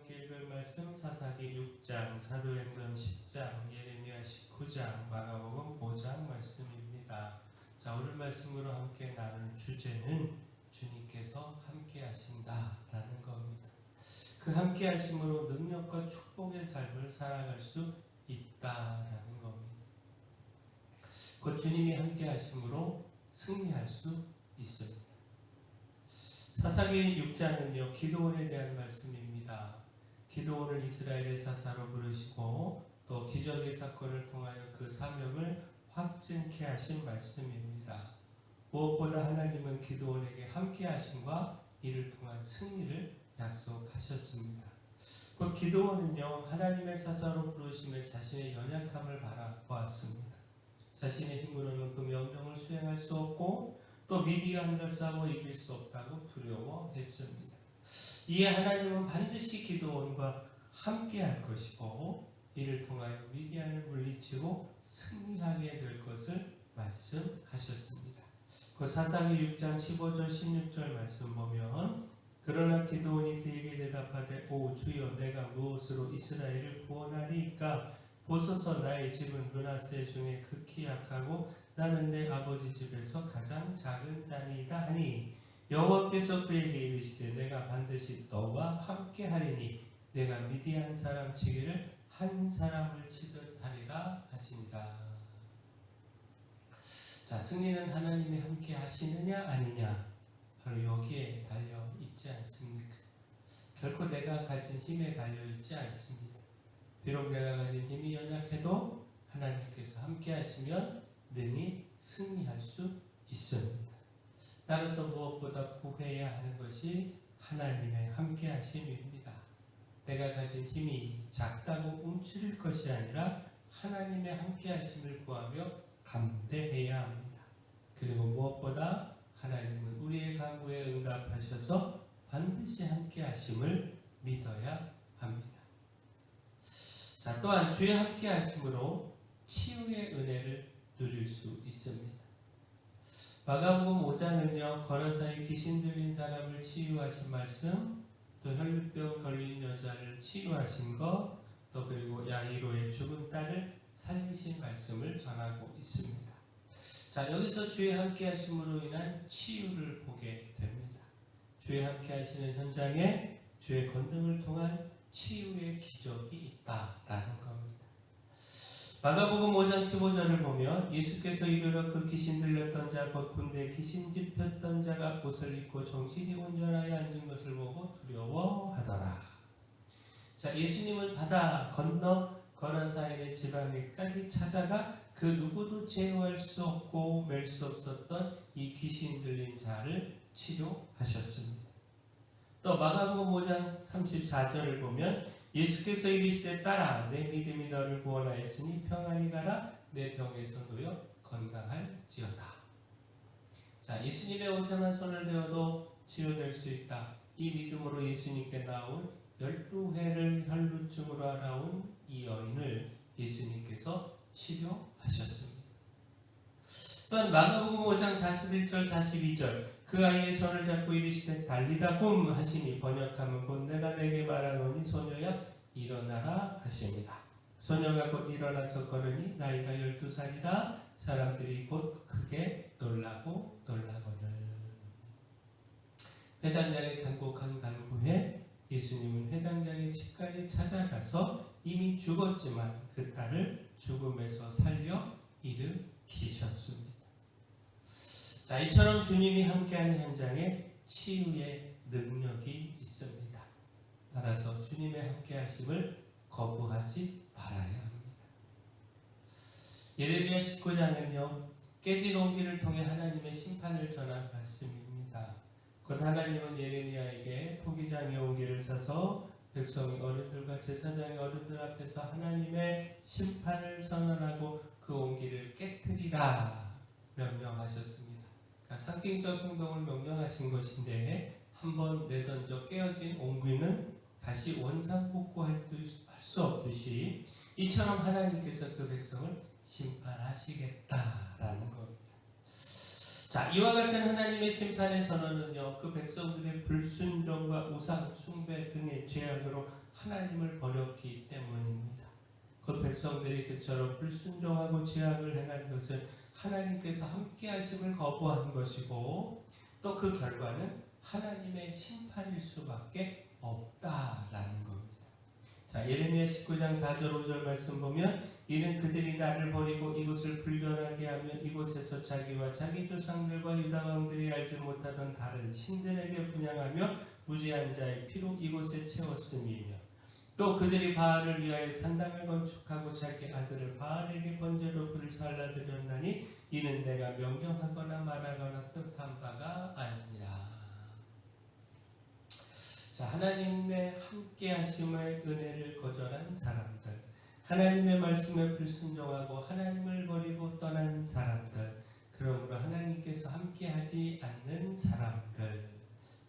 함께 읽을 말씀 사사기 6장, 사도행전 10장, 예레미야 19장, 마가복음 5장 말씀입니다. 자, 오늘 말씀으로 함께 나눌 주제는 주님께서 함께 하신다라는 겁니다. 그 함께 하심으로 능력과 축복의 삶을 살아갈 수 있다라는 겁니다. 그 주님이 함께 하심으로 승리할 수 있습니다. 사사기 6장은요, 기드온에 대한 말씀입니다. 기드온을 이스라엘의 사사로 부르시고 또 기적의 사건을 통하여 그 사명을 확증케 하신 말씀입니다. 무엇보다 하나님은 기드온에게 함께 하심과 이를 통한 승리를 약속하셨습니다. 곧 기드온은요, 하나님의 사사로 부르심에 자신의 연약함을 바라보았습니다. 자신의 힘으로는 그 명령을 수행할 수 없고 또 미디안과 싸워 이길 수 없다고 두려워했습니다. 이에 하나님은 반드시 기드온과 함께 할 것이고 이를 통하여 미디안을 물리치고 승리하게 될 것을 말씀하셨습니다. 그 사사기 6장 15절 16절 말씀 보면 그러나 기드온이 그에게 대답하되 오 주여 내가 무엇으로 이스라엘을 구원하리이까 보소서 나의 집은 므낫세 중에 극히 약하고 나는 내 아버지 집에서 가장 작은 자니이다 하니 여호와께서 그에게 이르시되 내가 반드시 너와 함께 하리니 내가 미디안 사람 치기를 한 사람을 치듯 하리라 하시니라. 자, 승리는 하나님이 함께 하시느냐 아니냐 바로 여기에 달려 있지 않습니까? 결코 내가 가진 힘에 달려 있지 않습니다. 비록 내가 가진 힘이 연약해도 하나님께서 함께 하시면 능히 승리할 수 있습니다. 따라서 무엇보다 구해야 하는 것이 하나님의 함께 하심입니다. 내가 가진 힘이 작다고 움츠릴 것이 아니라 하나님의 함께 하심을 구하며 감대해야 합니다. 그리고 무엇보다 하나님은 우리의 간구에 응답하셔서 반드시 함께 하심을 믿어야 합니다. 자, 또한 주의 함께 하심으로 치유의 은혜를 누릴 수 있습니다. 마가복음 5장은요, 거라사에 귀신 들린 사람을 치유하신 말씀, 또 혈루병 걸린 여자를 치유하신 것, 또 그리고 야이로의 죽은 딸을 살리신 말씀을 전하고 있습니다. 자, 여기서 주의 함께 하심으로 인한 치유를 보게 됩니다. 주의 함께 하시는 현장에 주의 권능을 통한 치유의 기적이 있다라는 겁니다. 마가복음 5장 15절을 보면 예수께서 이르러 그 귀신 들렸던 자 곧 군대에 귀신 집혔던 자가 옷을 입고 정신이 온전하여 앉은 것을 보고 두려워하더라. 자, 예수님은 바다 건너 거라사인의 지방에까지 찾아가 그 누구도 제어할 수 없고 맬 수 없었던 이 귀신 들린 자를 치료하셨습니다. 또 마가복음 5장 34절을 보면 예수께서 이르시되 딸아 내 믿음이 너를 구원하였으니 평안히 가라 내 병에서 놓여 건강할지어다. 자, 예수님의 옷에만 손을 대어도 치유될 수 있다. 이 믿음으로 예수님께 나온 12회를 혈루증으로 알아온 이 여인을 예수님께서 치료하셨습니다. 또한 마가복음 5장 41절 42절 그 아이의 손을 잡고 이르시되 달리다 쿰 하시니 번역하면 곧 내가 내게 말하노니 소녀야 일어나라 하십니다. 소녀가 곧 일어나서 걸으니 나이가 12살이라 사람들이 곧 크게 놀라거늘. 회당장에 간곡한 간구에 예수님은 회당장의 집까지 찾아가서 이미 죽었지만 그 딸을 죽음에서 살려 일으키셨습니다. 자, 이처럼 주님이 함께하는 현장에 치유의 능력이 있습니다. 따라서 주님의 함께하심을 거부하지 말아야 합니다. 예레미야 19장은요, 깨진 옹기를 통해 하나님의 심판을 전한 말씀입니다. 곧 하나님은 예레미야에게 토기장의 옹기를 사서 백성의 어른들과 제사장의 어른들 앞에서 하나님의 심판을 선언하고 그 옹기를 깨트리라 명령하셨습니다. 상징적 행동을 명령하신 것인데 한번 내던져 깨어진 옹기는 다시 원상복구할 수 없듯이 이처럼 하나님께서 그 백성을 심판하시겠다라는 겁니다. 자, 이와 같은 하나님의 심판의 선언은요, 그 백성들의 불순종과 우상 숭배 등의 죄악으로 하나님을 버렸기 때문입니다. 그 백성들이 그처럼 불순종하고 죄악을 행한 것은 하나님께서 함께 하심을 거부한 것이고, 또 그 결과는 하나님의 심판일 수밖에 없다라는 겁니다. 자, 예레미야 19장 4절 5절 말씀 보면, 이는 그들이 나를 버리고 이곳을 불변하게 하며 이곳에서 자기와 자기 조상들과 유다 왕들이 알지 못하던 다른 신들에게 분향하며 무지한 자의 피로 이곳에 채웠음이며, 또 그들이 바알을 위하여 산당을 건축하고 자기 아들을 바알에게 번제로 불살라 드렸나니 이는 내가 명령하거나 말하거나 뜻한 바가 아니니라. 자, 하나님의 함께 하심의 은혜를 거절한 사람들, 하나님의 말씀에 불순종하고 하나님을 버리고 떠난 사람들, 그러므로 하나님께서 함께 하지 않는 사람들,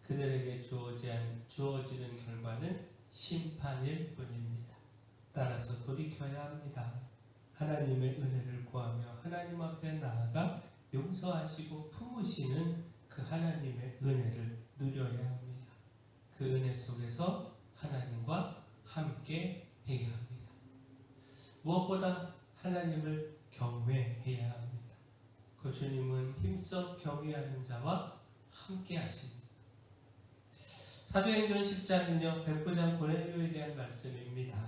그들에게 주어지는 결과는 심판일 뿐입니다. 따라서 돌이켜야 합니다. 하나님의 은혜를 구하며 하나님 앞에 나아가 용서하시고 품으시는 그 하나님의 은혜를 누려야 합니다. 그 은혜 속에서 하나님과 함께 해야 합니다. 무엇보다 하나님을 경외해야 합니다. 그 주님은 힘써 경외하는 자와 함께 하십니다. 사도행전 10장은요, 백부장 고넬료에 대한 말씀입니다.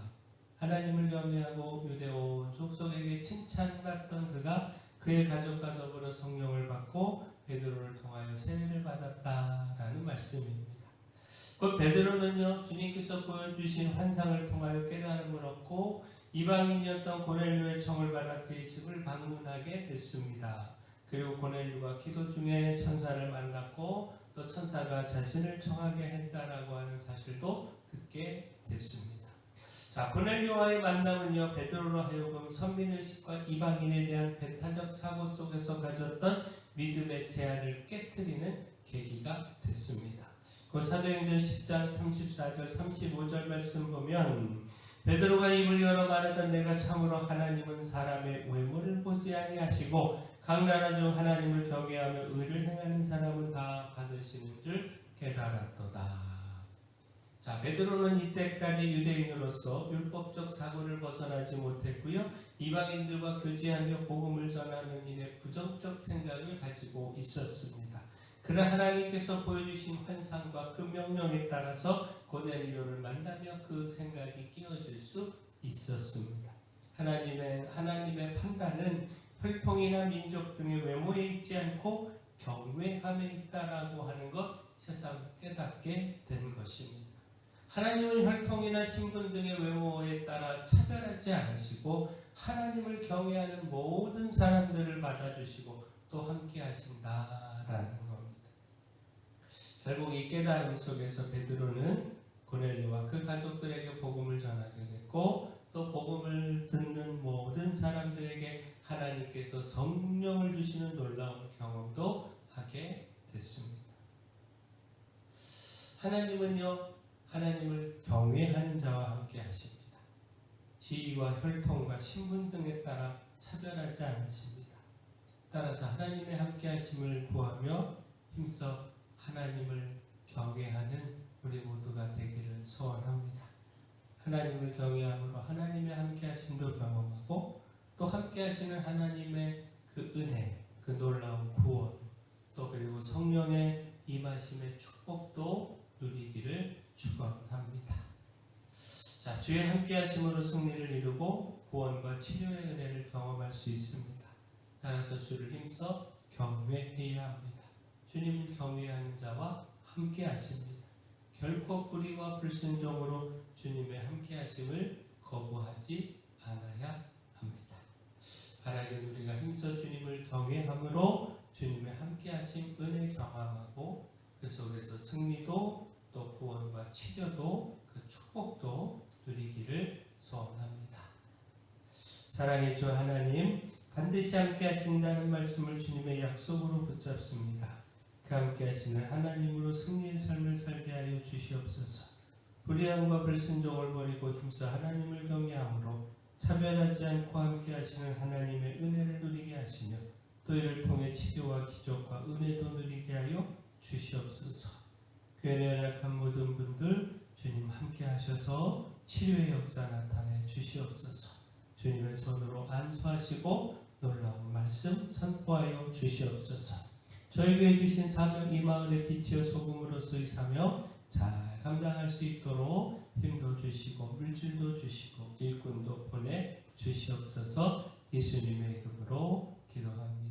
하나님을 경외하고 유대 온 족속에게 칭찬받던 그가 그의 가족과 더불어 성령을 받고 베드로를 통하여 세례를 받았다라는 말씀입니다. 그 베드로는요, 주님께서 보여주신 환상을 통하여 깨달음을 얻고 이방인이었던 고넬료의 청을 받아 그의 집을 방문하게 됐습니다. 그리고 고넬료가 기도 중에 천사를 만났고 또 천사가 자신을 청하게 했다라고 하는 사실도 듣게 됐습니다. 자, 고넬료와의 만남은요, 베드로로 하여금 선민의식과 이방인에 대한 배타적 사고 속에서 가졌던 믿음의 제한을 깨트리는 계기가 됐습니다. 그 사도행전 10장 34절 35절 말씀 보면, 베드로가 입을 열어 말하던 내가 참으로 하나님은 사람의 외모를 보지 아니하시고 각 나라 중 하나님을 경외하며 의를 행하는 사람은 다 받으시는 줄 깨달았도다. 자, 베드로는 이때까지 유대인으로서 율법적 사고를 벗어나지 못했고요, 이방인들과 교제하며 복음을 전하는 일에 부정적 생각을 가지고 있었습니다. 그러나 하나님께서 보여주신 환상과 그 명령에 따라서 고넬료를 만나며 그 생각이 깨어질 수 있었습니다. 하나님의 판단은 혈통이나 민족 등의 외모에 있지 않고 경외함에 있다라고 하는 것, 세상 깨닫게 된 것입니다. 하나님은 혈통이나 신분 등의 외모에 따라 차별하지 않으시고 하나님을 경외하는 모든 사람들을 받아주시고 또 함께 하신다라는 겁니다. 결국 이 깨달음 속에서 베드로는 고넬료와 그 가족들에게 복음을 전하게 됐고, 또 복음을 듣는 모든 사람들에게 하나님께서 성령을 주시는 놀라운 경험도 하게 됐습니다. 하나님은요, 하나님을 경외하는 자와 함께 하십니다. 지위와 혈통과 신분 등에 따라 차별하지 않으십니다. 따라서 하나님의 함께 하심을 구하며 힘써 하나님을 경외하는 우리 모두가 되기를 소원합니다. 하나님을 경외함으로 하나님의 함께 하심도 경험하고, 또 함께 하시는 하나님의 그 은혜, 그 놀라운 구원, 또 그리고 성령의 임하심의 축복도 누리기를 축원합니다. 자, 주의 함께 하심으로 승리를 이루고 구원과 치료의 은혜를 경험할 수 있습니다. 따라서 주를 힘써 경외해야 합니다. 주님을 경외하는 자와 함께 하십니다. 결코 불의와 불순종으로 주님의 함께 하심을 거부하지 않아야 합니다. 바라긴 우리가 힘써 주님을 경외함으로 주님의 함께 하심 은혜 경험하고, 그 속에서 승리도 또 구원과 치료도 그 축복도 누리기를 소원합니다. 사랑의 주 하나님, 반드시 함께 하신다는 말씀을 주님의 약속으로 붙잡습니다. 그 함께 하시는 하나님으로 승리의 삶을 살게 하여 주시옵소서. 불의함과 불순종을 버리고 힘써 하나님을 경외함으로 차별하지 않고 함께 하시는 하나님의 은혜를 누리게 하시며, 또 이를 통해 치료와 기적과 은혜도 누리게 하여 주시옵소서. 교회에 연약한 모든 분들 주님 함께 하셔서 치료의 역사 나타내 주시옵소서. 주님의 손으로 안수하시고 놀라운 말씀 선포하여 주시옵소서. 저에게 주신 사명 이 마을의 빛이요 소금으로서의 사명 잘 감당할 수 있도록 힘도 주시고 물질도 주시고 일꾼도 보내 주시옵소서. 예수님의 이름으로 기도합니다.